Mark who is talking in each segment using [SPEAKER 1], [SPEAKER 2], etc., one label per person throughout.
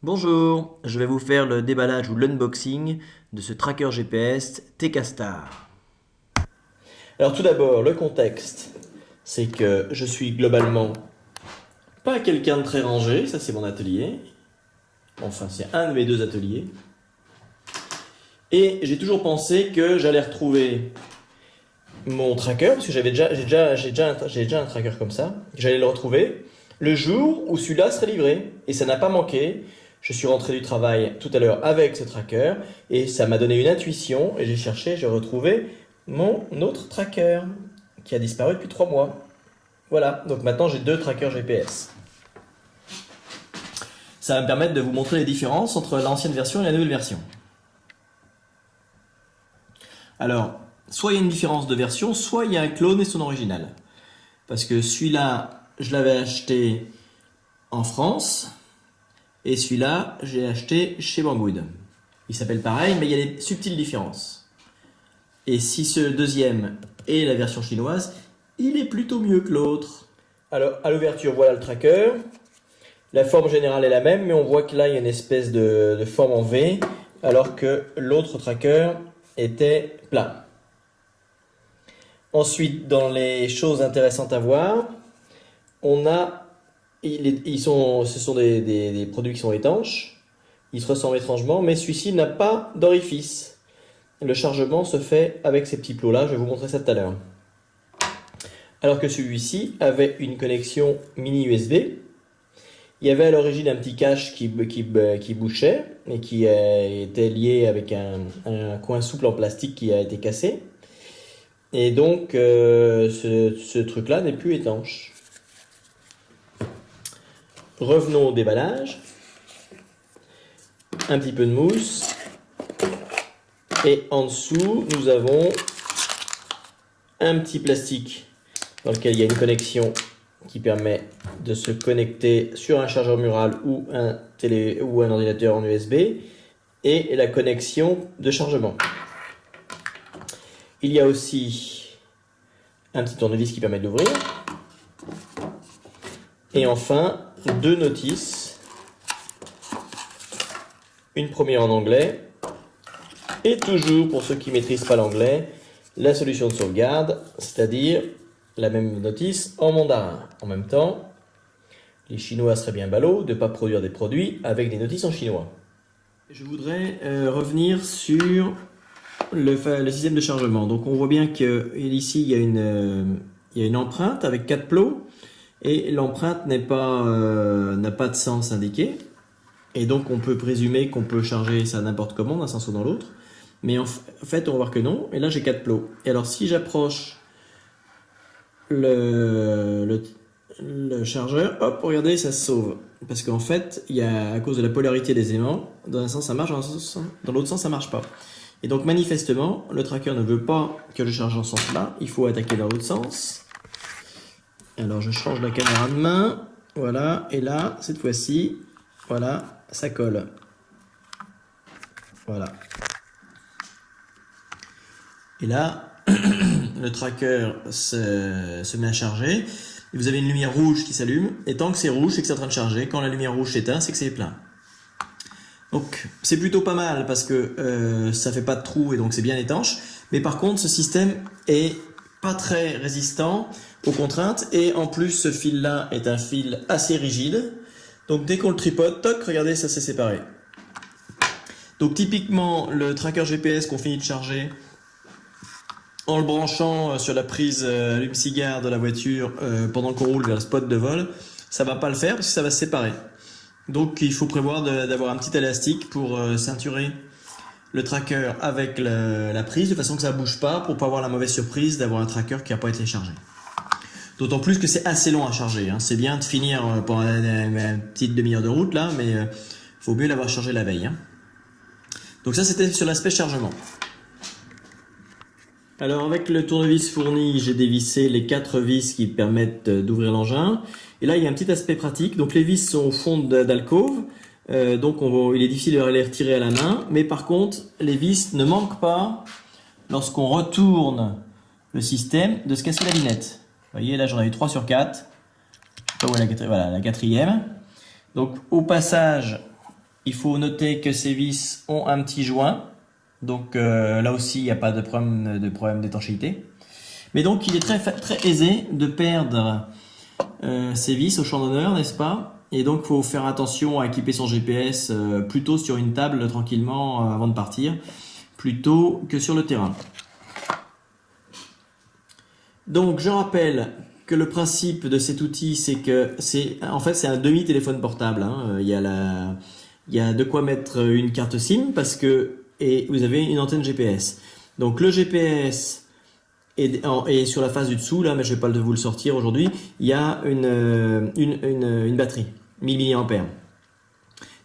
[SPEAKER 1] Bonjour, je vais vous faire le déballage ou l'unboxing de ce tracker GPS TK-Star. Alors tout d'abord, le contexte, c'est que je suis globalement pas quelqu'un de très rangé, ça c'est mon atelier. Enfin, c'est un de mes deux ateliers. Et j'ai toujours pensé que j'allais retrouver mon tracker, parce que j'ai déjà un tracker comme ça. J'allais le retrouver le jour où celui-là serait livré. Et ça n'a pas manqué. Je suis rentré du travail tout à l'heure avec ce tracker et ça m'a donné une intuition et j'ai retrouvé mon autre tracker qui a disparu depuis 3 mois. Voilà, donc maintenant j'ai deux trackers GPS. Ça va me permettre de vous montrer les différences entre l'ancienne version et la nouvelle version. Alors, soit il y a une différence de version, soit il y a un clone et son original. Parce que celui-là, je l'avais acheté en France. Et celui-là, j'ai acheté chez Banggood. Il s'appelle pareil, mais il y a des subtiles différences. Et si ce deuxième est la version chinoise, il est plutôt mieux que l'autre. Alors, à l'ouverture, voilà le tracker. La forme générale est la même, mais on voit que là, il y a une espèce de forme en V, alors que l'autre tracker était plat. Ensuite, dans les choses intéressantes à voir, on a ce sont des produits qui sont étanches. Ils se ressemblent étrangement, mais celui-ci n'a pas d'orifice. Le chargement se fait avec ces petits plots-là. Je vais vous montrer ça tout à l'heure. Alors que celui-ci avait une connexion mini USB. Il y avait à l'origine un petit cache qui bouchait et qui était lié avec un coin souple en plastique qui a été cassé. Et donc, ce truc-là n'est plus étanche. Revenons au déballage. Un petit peu de mousse. Et en dessous, nous avons un petit plastique dans lequel il y a une connexion qui permet de se connecter sur un chargeur mural ou un ordinateur en USB et la connexion de chargement. Il y a aussi un petit tournevis qui permet d'ouvrir. Et enfin, deux notices. Une première en anglais. Et toujours, pour ceux qui ne maîtrisent pas l'anglais, la solution de sauvegarde, c'est-à-dire la même notice en mandarin. En même temps, les Chinois seraient bien ballots de ne pas produire des produits avec des notices en chinois. Je voudrais revenir sur le système de chargement. Donc on voit bien qu'ici il y a une empreinte avec 4 plots et l'empreinte n'a pas de sens indiqué. Et donc on peut présumer qu'on peut charger ça n'importe comment, d'un sens ou dans l'autre. Mais en fait on va voir que non. Et là j'ai 4 plots. Et alors si j'approche le chargeur, hop, regardez, ça se sauve. Parce qu'en fait, à cause de la polarité des aimants, dans un sens ça marche, dans l'autre sens ça marche pas. Et donc manifestement, le tracker ne veut pas que je charge dans ce sens-là, il faut attaquer dans l'autre sens. Alors je change la caméra de main, voilà, et là, cette fois-ci, voilà, ça colle. Voilà. Et là, le tracker se met à charger. Et vous avez une lumière rouge qui s'allume. Et tant que c'est rouge, c'est que c'est en train de charger. Quand la lumière rouge s'éteint, c'est que c'est plein. Donc c'est plutôt pas mal parce que ça fait pas de trou et donc c'est bien étanche. Mais par contre, ce système est pas très résistant aux contraintes. Et en plus, ce fil-là est un fil assez rigide. Donc dès qu'on le tripote, toc, regardez, ça s'est séparé. Donc typiquement, le tracker GPS qu'on finit de charger, en le branchant sur la prise allume-cigare de la voiture pendant qu'on roule vers le spot de vol, ça va pas le faire parce que ça va se séparer. Donc il faut prévoir d'avoir un petit élastique pour ceinturer le tracker avec la prise de façon que ça bouge pas pour pas avoir la mauvaise surprise d'avoir un tracker qui n'a pas été chargé. D'autant plus que c'est assez long à charger. Hein. C'est bien de finir pour une petite demi-heure de route là, mais faut mieux l'avoir chargé la veille. Hein. Donc ça c'était sur l'aspect chargement. Alors avec le tournevis fourni, j'ai dévissé les 4 vis qui permettent d'ouvrir l'engin. Et là il y a un petit aspect pratique. Donc les vis sont au fond d'alcôve. Donc il est difficile de les retirer à la main. Mais par contre, les vis ne manquent pas, lorsqu'on retourne le système, de se casser la lunette. Vous voyez, là j'en ai eu 3 sur 4. Voilà la quatrième. Donc au passage, Il faut noter que ces vis ont un petit joint. Donc là aussi, il n'y a pas de problème d'étanchéité. Mais donc, il est très aisé de perdre ces vis au champ d'honneur, n'est-ce pas? Et donc, il faut faire attention à équiper son GPS plutôt sur une table tranquillement avant de partir, plutôt que sur le terrain. Donc, je rappelle que le principe de cet outil, c'est que c'est un demi-téléphone portable. Hein. Il y a de quoi mettre une carte SIM et vous avez une antenne GPS. Donc, le GPS et sur la face du dessous, là, mais je vais pas vous le sortir aujourd'hui, il y a une batterie, 1000 mAh.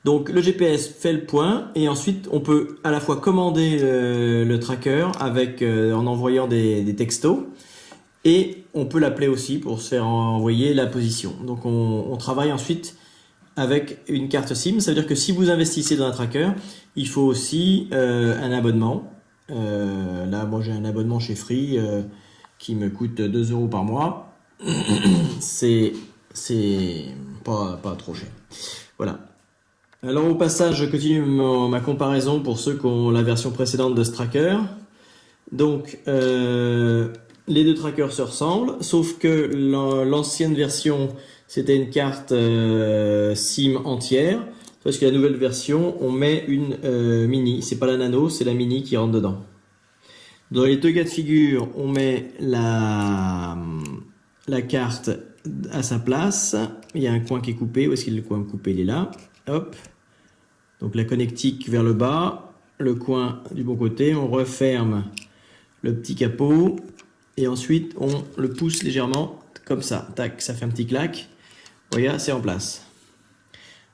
[SPEAKER 1] Donc le GPS fait le point et ensuite on peut à la fois commander le tracker en envoyant des textos et on peut l'appeler aussi pour se faire envoyer la position. Donc on travaille ensuite avec une carte SIM. Ça veut dire que si vous investissez dans un tracker, il faut aussi un abonnement. Là, moi j'ai un abonnement chez Free qui me coûte 2 € par mois. C'est pas trop cher. Voilà. Alors au passage, je continue ma comparaison pour ceux qui ont la version précédente de ce tracker. Donc les deux trackers se ressemblent, sauf que l'ancienne version c'était une carte SIM entière, parce que la nouvelle version on met une mini, c'est pas la nano, c'est la mini qui rentre dedans. Dans les deux cas de figure, on met la carte à sa place. Il y a un coin qui est coupé. Où est-ce qu'il est le coin coupé? Il est là. Hop. Donc la connectique vers le bas, le coin du bon côté. On referme le petit capot et ensuite on le pousse légèrement comme ça. Tac, ça fait un petit clac. Voilà, c'est en place.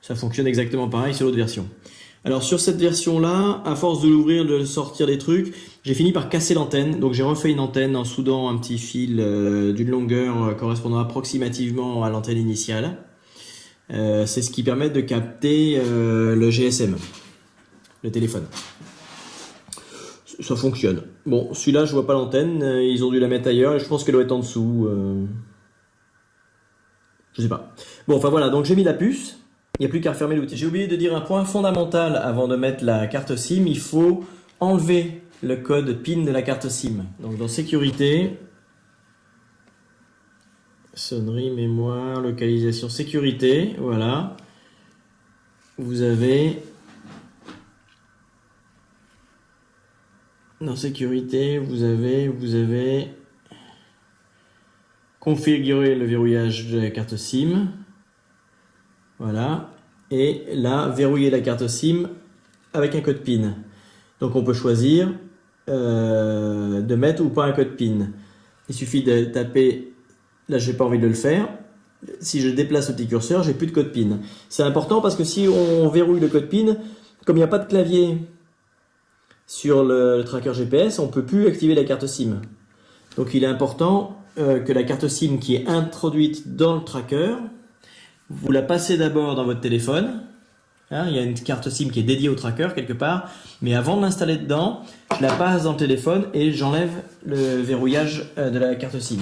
[SPEAKER 1] Ça fonctionne exactement pareil sur l'autre version. Alors sur cette version-là, à force de l'ouvrir, de sortir des trucs, j'ai fini par casser l'antenne. Donc j'ai refait une antenne en soudant un petit fil d'une longueur correspondant approximativement à l'antenne initiale. C'est ce qui permet de capter le GSM, le téléphone. Ça fonctionne. Bon, celui-là, je vois pas l'antenne. Ils ont dû la mettre ailleurs et je pense qu'elle doit être en dessous. Je sais pas. Bon, enfin voilà, donc j'ai mis la puce. Il n'y a plus qu'à refermer l'outil. J'ai oublié de dire un point fondamental avant de mettre la carte SIM. Il faut enlever le code PIN de la carte SIM. Donc dans sécurité, sonnerie, mémoire, localisation, sécurité, voilà. Vous avez dans sécurité, vous avez configuré le verrouillage de la carte SIM. Voilà. Et là, verrouiller la carte SIM avec un code PIN. Donc on peut choisir de mettre ou pas un code PIN. Il suffit de taper, là j'ai pas envie de le faire. Si je déplace le petit curseur, j'ai plus de code PIN. C'est important parce que si on verrouille le code PIN, comme il n'y a pas de clavier sur le tracker GPS, on peut plus activer la carte SIM. Donc il est important que la carte SIM qui est introduite dans le tracker, vous la passez d'abord dans votre téléphone. Hein, il y a une carte SIM qui est dédiée au tracker quelque part. Mais avant de l'installer dedans, je la passe dans le téléphone et j'enlève le verrouillage de la carte SIM.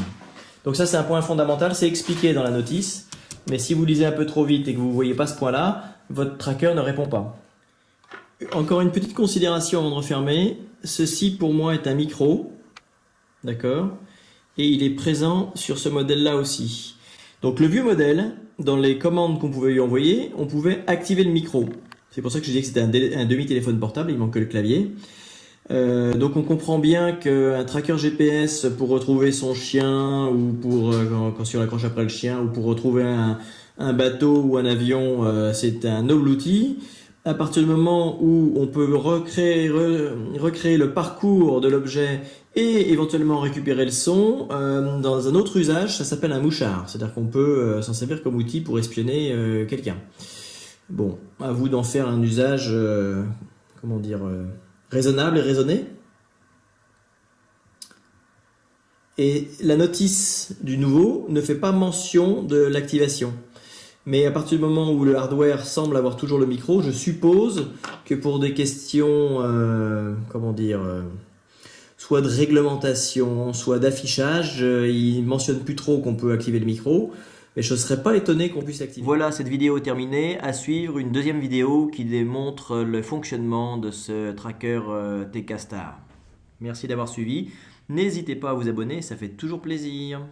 [SPEAKER 1] Donc ça, c'est un point fondamental. C'est expliqué dans la notice. Mais si vous lisez un peu trop vite et que vous ne voyez pas ce point-là, votre tracker ne répond pas. Encore une petite considération avant de refermer. Ceci, pour moi, est un micro. D'accord? Et il est présent sur ce modèle-là aussi. Donc le vieux modèle, dans les commandes qu'on pouvait lui envoyer, on pouvait activer le micro. C'est pour ça que je disais que c'était un demi-téléphone portable, il manque que le clavier. Donc on comprend bien qu'un tracker GPS pour retrouver son chien, ou pour quand si on accroche après le chien, ou pour retrouver un bateau ou un avion, c'est un noble outil. À partir du moment où on peut recréer le parcours de l'objet et éventuellement récupérer le son, dans un autre usage, ça s'appelle un mouchard. C'est-à-dire qu'on peut s'en servir comme outil pour espionner quelqu'un. Bon, à vous d'en faire un usage, raisonnable et raisonné. Et la notice du nouveau ne fait pas mention de l'activation. Mais à partir du moment où le hardware semble avoir toujours le micro, je suppose que pour des questions, soit de réglementation, soit d'affichage, il ne mentionne plus trop qu'on peut activer le micro. Et je ne serais pas étonné qu'on puisse l'activer. Voilà, cette vidéo est terminée. À suivre une deuxième vidéo qui démontre le fonctionnement de ce tracker TK Star. Merci d'avoir suivi. N'hésitez pas à vous abonner, ça fait toujours plaisir.